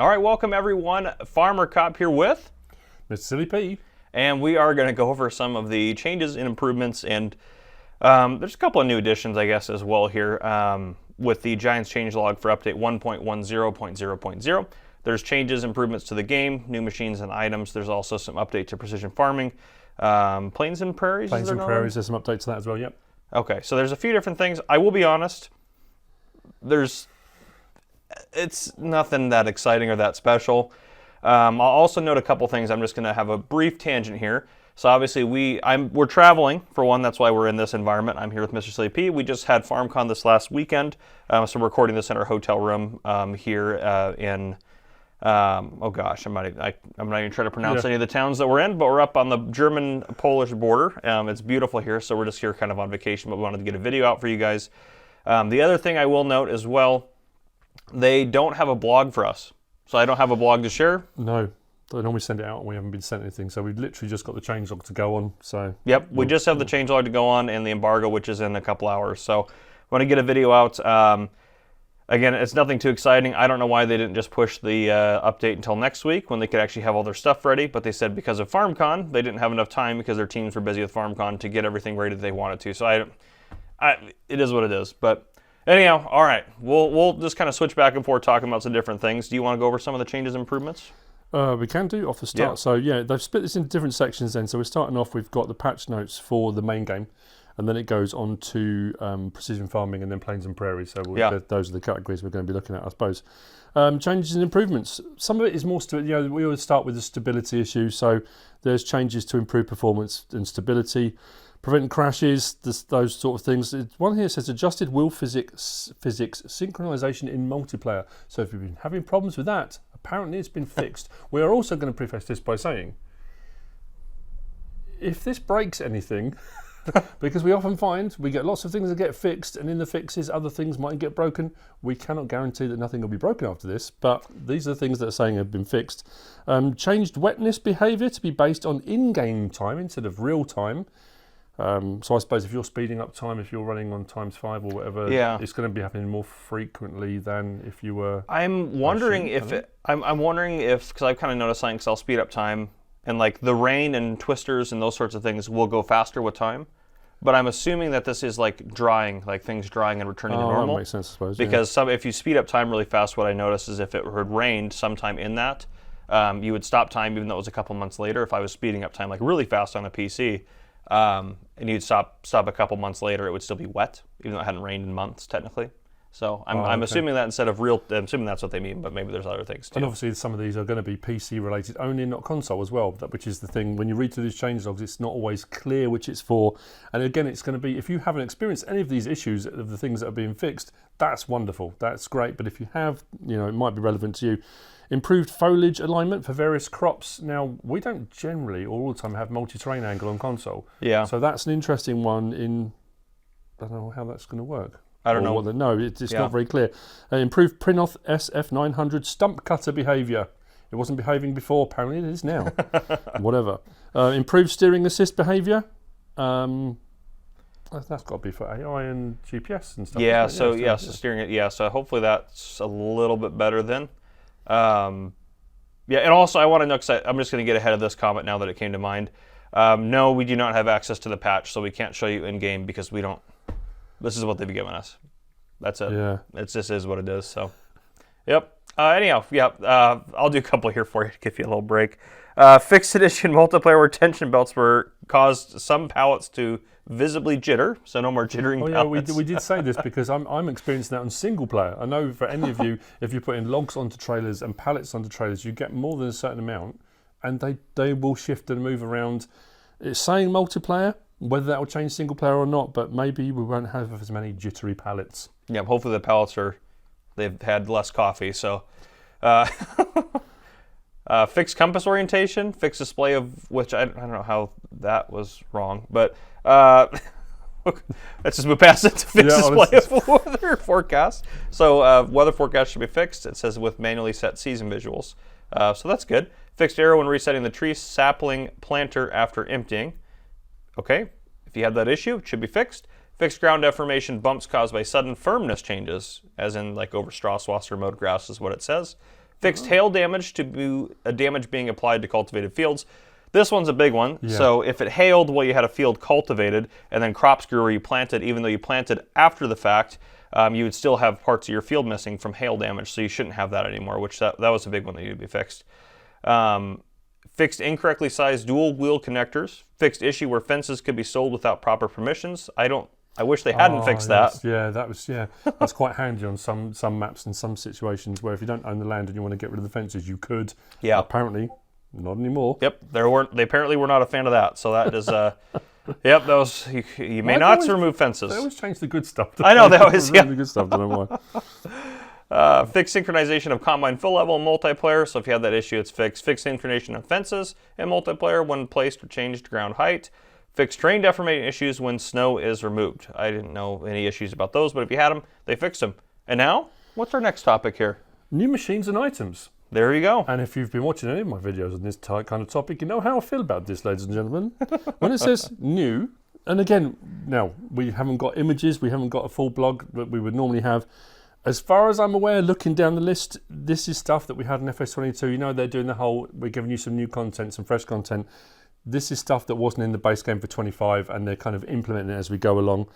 All right, welcome everyone. Farmer Cop here with Mr. Silly P. And we are going to go over some of the changes and improvements, and there's a couple of new additions, I guess, as well here with the Giants changelog for update 1.10.0.0.0. There's changes, improvements to the game, new machines and items. There's also some update to precision farming. Plains and Prairies? Plains and Prairies, there's some updates to that as well, yep. Okay, so there's a few different things. I will be honest, it's nothing that exciting or that special. I'll also note a couple things. I'm just going to have a brief tangent here. So obviously we're traveling, for one. That's why we're in this environment. I'm here with Mr. Silly P. We just had FarmCon this last weekend, so we're recording this in our hotel room here in. Oh gosh, I'm not even trying to pronounce any of the towns that we're in, but we're up on the German-Polish border. It's beautiful here, so we're just here kind of on vacation, but we wanted to get a video out for you guys. The other thing I will note as well, they don't have a blog for us. So I don't have a blog to share. No, they normally send it out and we haven't been sent anything, so we've literally just got the changelog to go on. So yep, we just have the changelog to go on and the embargo, which is in a couple hours. So want to get a video out. Again, it's nothing too exciting. I don't know why they didn't just push the update until next week when they could actually have all their stuff ready, but they said because of FarmCon, they didn't have enough time because their teams were busy with FarmCon to get everything ready that they wanted to. So it is what it is. But anyhow, all right, we'll just kind of switch back and forth talking about some different things. Do you want to go over some of the changes and improvements? We can do off the start. Yeah. So yeah, they've split this into different sections then. So we're starting off, we've got the patch notes for the main game, and then it goes on to precision farming and then plains and prairies. So those are the categories we're going to be looking at, I suppose. Changes and improvements. Some of it is more, we always start with the stability issue. So there's changes to improve performance and stability. Prevent crashes, those sort of things. One here says adjusted wheel physics synchronization in multiplayer. So if you've been having problems with that, apparently it's been fixed. We are also going to preface this by saying, if this breaks anything, because we often find we get lots of things that get fixed, and in the fixes other things might get broken. We cannot guarantee that nothing will be broken after this, but these are the things that are saying have been fixed. Changed wetness behavior to be based on in-game time instead of real time. So I suppose if you're speeding up time, if you're running on ×5 or whatever, it's going to be happening more frequently than if you were. I'm wondering because I've kind of noticed something, because I'll speed up time, and like the rain and twisters and those sorts of things will go faster with time. But I'm assuming that this is like drying, like things drying and returning to normal. That makes sense, I suppose. Because if you speed up time really fast, what I noticed is if it had rained sometime in that, you would stop time even though it was a couple months later. If I was speeding up time like really fast on a PC. And you'd stop a couple months later, it would still be wet, even though it hadn't rained in months, technically. So I'm assuming that instead of real, I'm assuming that's what they mean, but maybe there's other things too. And obviously some of these are going to be PC related only, not console as well, which is the thing. When you read through these changelogs, it's not always clear which it's for. And again, it's going to be, if you haven't experienced any of these issues of the things that are being fixed, that's wonderful, that's great. But if you have, it might be relevant to you. Improved foliage alignment for various crops. Now, we don't generally all the time have multi-terrain angle on console. Yeah. So that's an interesting one I don't know how that's going to work. I don't know. No, it's not very clear. Improved Prinoth SF900 stump cutter behavior. It wasn't behaving before, apparently it is now. Whatever. Improved steering assist behavior. That's got to be for AI and GPS and stuff. Yeah, so steering it. Yeah, so hopefully that's a little bit better then. And also I want to know, because I'm just going to get ahead of this comment now that it came to mind. No, we do not have access to the patch, so we can't show you in-game because we don't. This is what they've given us. That's it. Yeah. It just is what it is. So, yep. Anyhow, I'll do a couple here for you to give you a little break. Fixed edition multiplayer where tension belts caused some pallets to visibly jitter, so no more jittering pallets. We did say this because I'm experiencing that on single player. I know for any of you, if you put in logs onto trailers and pallets onto trailers, you get more than a certain amount, and they will shift and move around. It's saying multiplayer, whether that will change single player or not, but maybe we won't have as many jittery pallets. Yeah, hopefully the pallets they've had less coffee, so. Fixed compass orientation, fixed display of which I don't know how that was wrong, but let's just move past it to fixed display of weather forecast. So weather forecast should be fixed. It says with manually set season visuals, so that's good. Fixed arrow when resetting the tree sapling planter after emptying. Okay, if you have that issue, it should be fixed. Fixed ground deformation bumps caused by sudden firmness changes, as in like over straw swaths or mowed grass is what it says. Fixed hail damage to be damage being applied to cultivated fields. This one's a big one. Yeah. So if it hailed while you had a field cultivated and then crops grew where you planted, even though you planted after the fact, you would still have parts of your field missing from hail damage. So you shouldn't have that anymore, which that was a big one that needed to be fixed. Fixed incorrectly sized dual wheel connectors. Fixed issue where fences could be sold without proper permissions. I wish they hadn't fixed that. Yeah, that's quite handy on some maps and some situations where if you don't own the land and you want to get rid of the fences, you could. Yeah. Apparently, not anymore. Yep, they apparently were not a fan of that. So that is, yep, that was you may not remove fences. They always change the good stuff. I know they always the good stuff. I don't know why. Fixed synchronization of combine fill level in multiplayer. So if you have that issue, it's fixed. Fixed synchronization of fences in multiplayer when placed or changed ground height. Fixed terrain deformation issues when snow is removed. I didn't know any issues about those, but if you had them, they fixed them. And now, what's our next topic here? New machines and items. There you go. And if you've been watching any of my videos on this kind of topic, you know how I feel about this, ladies and gentlemen. When it says new, and again, now, we haven't got images, we haven't got a full blog that we would normally have. As far as I'm aware, looking down the list, this is stuff that we had in FS22. You know, they're doing the whole, we're giving you some new content, some fresh content. This is stuff that wasn't in the base game for 25, and they're kind of implementing it as we go along.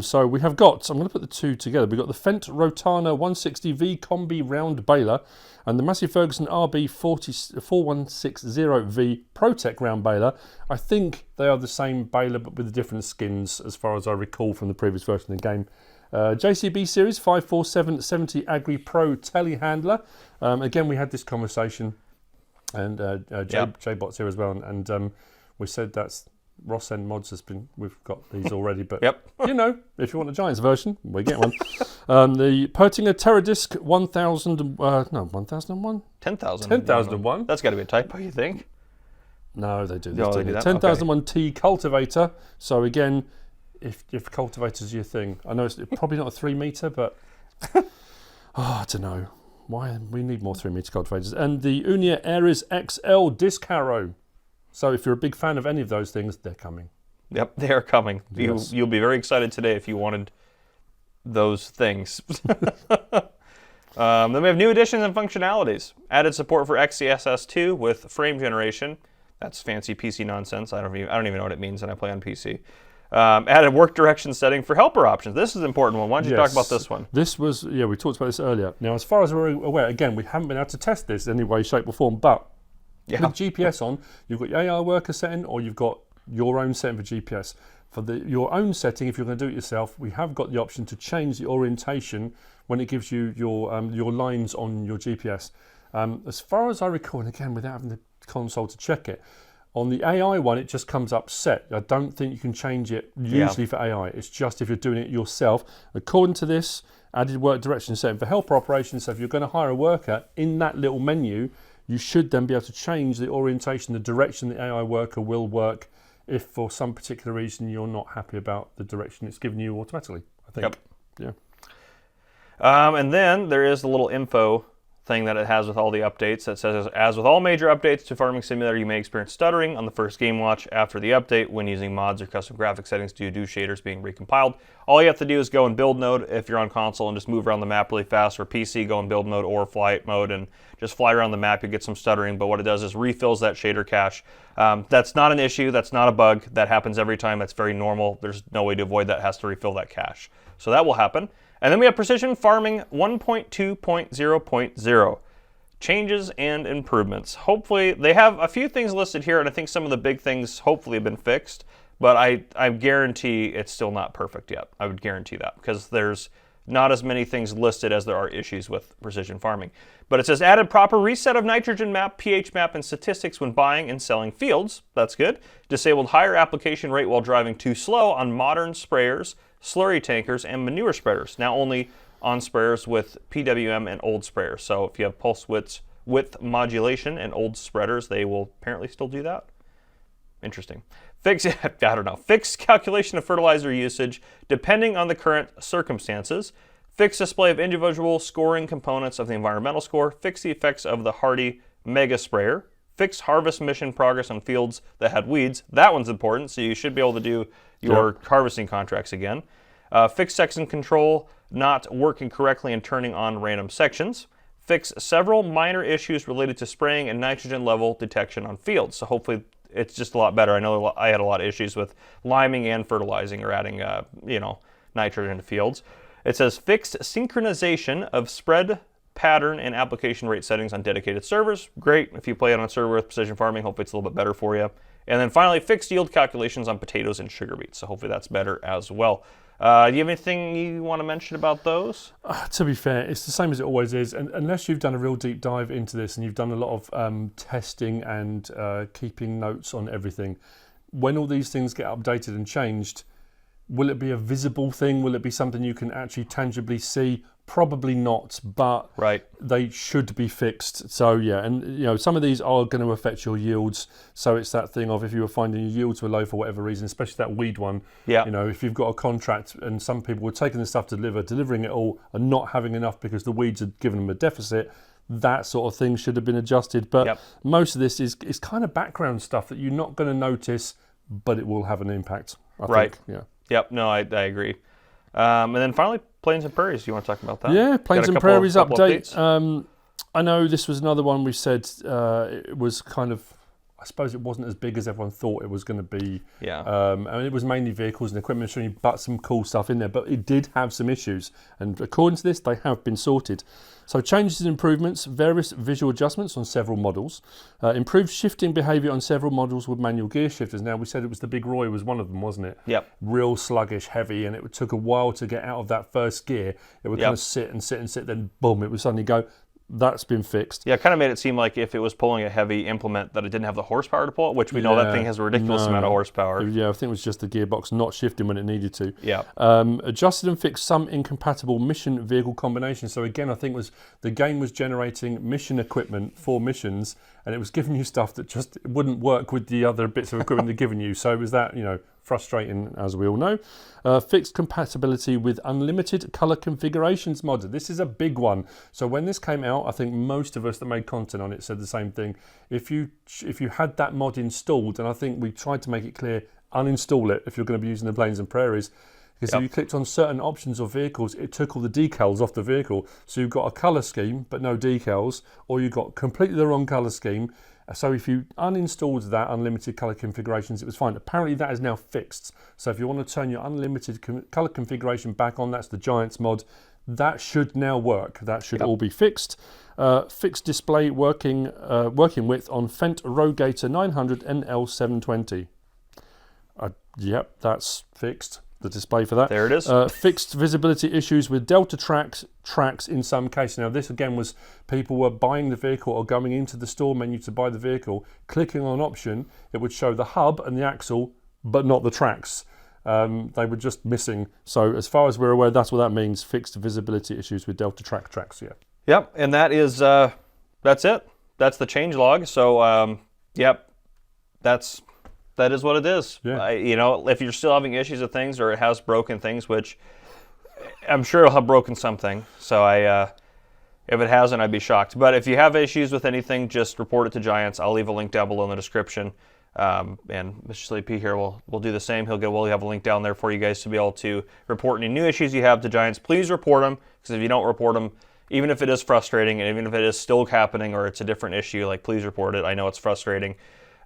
So we have got, I'm going to put the two together. We've got the Fendt Rotana 160V Combi Round Baler and the Massey Ferguson RB 4160V ProTech Round Baler. I think they are the same baler but with different skins as far as I recall from the previous version of the game. JCB Series 54770 Agri Pro Telehandler. Again, we had this conversation. And J-Bot's here as well, and we said that's Ross End Mods we've got these already, but you know, if you want a Giants version, we get one. The Pertinger Teradisc 1001? 10,001. That's got to be a typo, you think? No, they do this. They do that? 10,001T cultivator. So again, if cultivator's your thing, I know it's probably not a 3 meter, but I don't know. Why we need more 3 meter cultivators. And the Unia Ares XL disc harrow. So if you're a big fan of any of those things, they're coming. Yep, they are coming. Yes. You'll be very excited today if you wanted those things. Then we have new additions and functionalities. Added support for XCSS2 with frame generation. That's fancy PC nonsense. I don't even know what it means, and I play on PC. Added work direction setting for helper options. This is an important one. Why don't you talk about this one? This was, we talked about this earlier. Now, as far as we're aware, again, we haven't been able to test this in any way, shape or form, but with GPS on, you've got your AI worker setting or you've got your own setting for GPS. For your own setting, if you're going to do it yourself, we have got the option to change the orientation when it gives you your lines on your GPS. As far as I recall, and again, without having the console to check it, on the AI one, it just comes up set. I don't think you can change it usually for AI. It's just if you're doing it yourself. According to this, added work direction setting for helper operations. So if you're going to hire a worker, in that little menu, you should then be able to change the orientation, the direction the AI worker will work if for some particular reason you're not happy about the direction it's giving you automatically, I think. Yep. Yeah. And then there is the little info thing that it has with all the updates that says, as with all major updates to Farming Simulator, you may experience stuttering on the first game watch after the update when using mods or custom graphic settings due to shaders being recompiled. All you have to do is go in build mode if you're on console and just move around the map really fast, or PC, go in build mode or flight mode and just fly around the map. You get some stuttering, but what it does is refills that shader cache. That's not an issue. That's not a bug. That happens every time. That's very normal. There's no way to avoid that. It has to refill that cache. So that will happen. And then we have Precision Farming 1.2.0.0. Changes and improvements. Hopefully, they have a few things listed here, and I think some of the big things hopefully have been fixed, but I guarantee it's still not perfect yet. I would guarantee that, because there's not as many things listed as there are issues with precision farming. But it says added proper reset of nitrogen map, pH map, and statistics when buying and selling fields. That's good. Disabled higher application rate while driving too slow on modern sprayers, slurry tankers, and manure spreaders. Now only on sprayers with PWM and old sprayers. So if you have pulse width modulation and old spreaders, they will apparently still do that. Interesting. Fixed calculation of fertilizer usage depending on the current circumstances. Fixed display of individual scoring components of the environmental score. Fix the effects of the Hardy Mega Sprayer. Fixed harvest mission progress on fields that had weeds. That one's important, so you should be able to do your harvesting contracts again. Fixed section control not working correctly and turning on random sections. fix several minor issues related to spraying and nitrogen level detection on fields. So hopefully it's just a lot better. I know I had a lot of issues with liming and fertilizing or adding, nitrogen to fields. It says fixed synchronization of spread pattern and application rate settings on dedicated servers. Great. If you play it on a server with precision farming, hopefully it's a little bit better for you. And then finally, fixed yield calculations on potatoes and sugar beets. So hopefully that's better as well. Do you have anything you want to mention about those? To be fair, it's the same as it always is. And unless you've done a real deep dive into this and you've done a lot of testing and keeping notes on everything, when all these things get updated and changed, will it be a visible thing? Will it be something you can actually tangibly see? Probably not, but they should be fixed. So yeah, and some of these are going to affect your yields. So it's that thing of if you were finding your yields were low for whatever reason, especially that weed one. Yeah. If you've got a contract and some people were taking the stuff to delivering it all and not having enough because the weeds had given them a deficit, that sort of thing should have been adjusted. But most of this is kind of background stuff that you're not going to notice, but it will have an impact. I think. Yeah. Yep. No, I agree. And then finally, Plains and Prairies. You want to talk about that? Yeah, Plains and Prairies update. I know this was another one we said it was kind of, I suppose it wasn't as big as everyone thought it was going to be. Yeah. It was mainly vehicles and equipment machinery, but some cool stuff in there. But it did have some issues. And according to this, they have been sorted. So changes and improvements, various visual adjustments on several models, improved shifting behaviour on several models with manual gear shifters. Now, we said it was the Big Roy was one of them, wasn't it? Yep. Real sluggish, heavy, and it took a while to get out of that first gear. It would kind of sit and sit and sit, then boom, it would suddenly go. That's been fixed. Yeah, it kind of made it seem like if it was pulling a heavy implement that it didn't have the horsepower to pull it, which we know that thing has a ridiculous amount of horsepower. Yeah, I think it was just the gearbox not shifting when it needed to. Yeah. Adjusted and fixed some incompatible mission vehicle combinations. So again, I think the game was generating mission equipment for missions, and it was giving you stuff that just wouldn't work with the other bits of equipment they're giving you. So it was that, frustrating, as we all know. Fixed compatibility with unlimited color configurations modded. This is a big one. So when this came out, I think most of us that made content on it said the same thing. If you had that mod installed, and I think we tried to make it clear, uninstall it if you're going to be using the Plains and Prairies. Because if you clicked on certain options of vehicles, it took all the decals off the vehicle. So you've got a colour scheme, but no decals, or you've got completely the wrong colour scheme. So if you uninstalled that unlimited colour configurations, it was fine. Apparently that is now fixed. So if you want to turn your unlimited colour configuration back on, that's the Giants mod, that should now work. That should all be fixed. Fixed display working width on Fendt Rogator 900 NL720. Yep, that's fixed. The display for that. There it is. Fixed visibility issues with Delta tracks in some cases. Now this again was people were buying the vehicle or going into the store menu to buy the vehicle, clicking on an option, it would show the hub and the axle, but not the tracks. They were just missing. So as far as we're aware, that's what that means. Fixed visibility issues with Delta tracks. Yeah. Yep, and that is that's it. That's the changelog. So that is what it is. Yeah. If you're still having issues with things or it has broken things, which I'm sure it'll have broken something. So if it hasn't, I'd be shocked. But if you have issues with anything, just report it to Giants. I'll leave a link down below in the description. And Mr. Silly P here will do the same. We'll have a link down there for you guys to be able to report any new issues you have to Giants. Please report them, because if you don't report them, even if it is frustrating and even if it is still happening or it's a different issue, please report it. I know it's frustrating.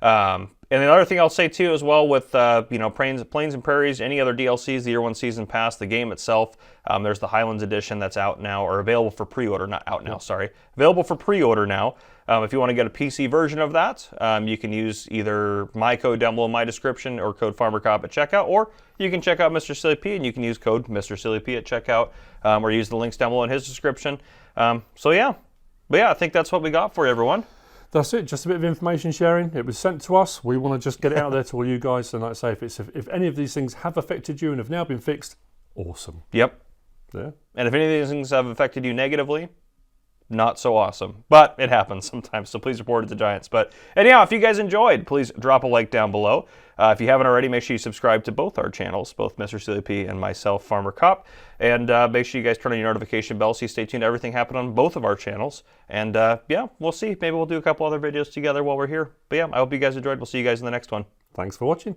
And the other thing I'll say too as well with Plains and Prairies, any other DLCs, the Year 1 Season Pass, the game itself, there's the Highlands Edition that's out now, or available for pre-order, not out now, sorry. Available for pre-order now. If you want to get a PC version of that, you can use either my code down below in my description or code FarmerCop at checkout, or you can check out Mr. Silly P and you can use code Mr. Silly P at checkout, or use the links down below in his description. But yeah, I think that's what we got for you, everyone. That's it, just a bit of information sharing. It was sent to us. We want to just get it out there to all you guys. And like I say, if any of these things have affected you and have now been fixed, awesome. Yep. Yeah. And if any of these things have affected you negatively, not so awesome. But it happens sometimes, so please report it to Giants. But anyhow, if you guys enjoyed, please drop a like down below. If you haven't already, make sure you subscribe to both our channels, both Mr. Silly P and myself, Farmer Cop. And make sure you guys turn on your notification bell so you stay tuned to everything happening on both of our channels. And we'll see. Maybe we'll do a couple other videos together while we're here. But yeah, I hope you guys enjoyed. We'll see you guys in the next one. Thanks for watching.